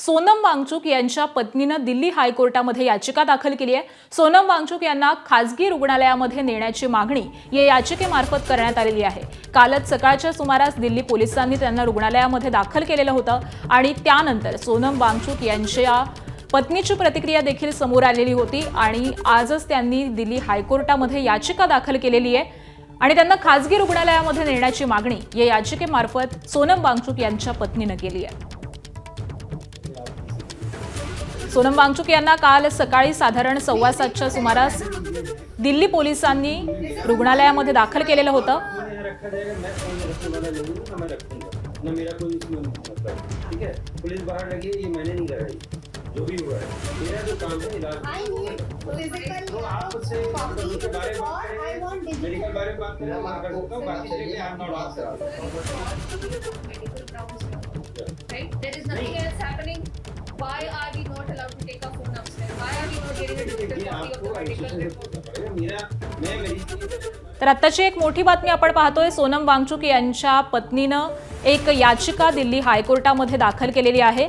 सोनम वांगचुक यांच्या पत्नीनं दिल्ली हायकोर्टामध्ये याचिका दाखल केली आहे। सोनम वांगचुक यांना खासगी रुग्णालयामध्ये नेण्याची मागणी या याचिकेमार्फत करण्यात आलेली आहे। कालच सकाळच्या सुमारास दिल्ली पोलिसांनी त्यांना रुग्णालयामध्ये दाखल केलेलं होतं आणि त्यानंतर सोनम वांगचुक यांच्या पत्नीची प्रतिक्रिया देखील समोर आलेली होती आणि आजच त्यांनी दिल्ली हायकोर्टामध्ये याचिका दाखल केलेली आहे आणि त्यांना खासगी रुग्णालयामध्ये नेण्याची मागणी या याचिकेमार्फत सोनम वांगचुक यांच्या पत्नीनं केली आहे। सोनम वांगचुक यांना काल सकाळी साधारण 7:15च्या सुमारास दिल्ली पोलिसांनी रुग्णालयामध्ये दाखल केलेलं होतं। जो भी हुआ है मेरा जो काम है इलाज मेडिकल बारे में बात कर सकता हूँ बाकी चीजें I am not answer right there is nothing else happening. Why are we not allowed to take our phone upstairs? Why are we not getting a digital copy of the medical report? तर आत्ताची एक मोठी बातमी आपण पाहतोय। सोनम वांगचुक यांच्या पत्नीनं एक याचिका दिल्ली हायकोर्टामध्ये दाखल केलेली आहे।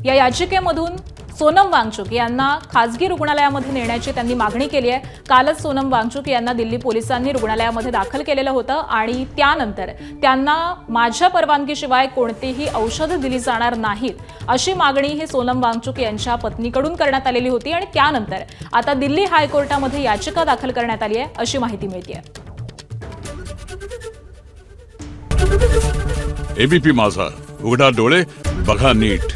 या याचिकेमधून सोनम वांगचुक यांना खासगी रुग्णालयामध्ये नेण्याची त्यांनी मागणी केली आहे। कालच सोनम वांगचुक यांना दिल्ली पोलिसांनी रुग्णालयामध्ये दाखल केलेलं होतं आणि त्यानंतर त्यांना माझ्या परवानगीशिवाय कोणतीही औषधं दिली जाणार नाहीत अशी मागणी ही सोनम वांगचुक यांच्या पत्नीकडून करण्यात आलेली होती आणि त्यानंतर आता दिल्ली हायकोर्टामध्ये याचिका दाखल करण्यात आली आहे अशी माहिती मिळते। एबीपी माझा, उघडा डोळे बघा नीट।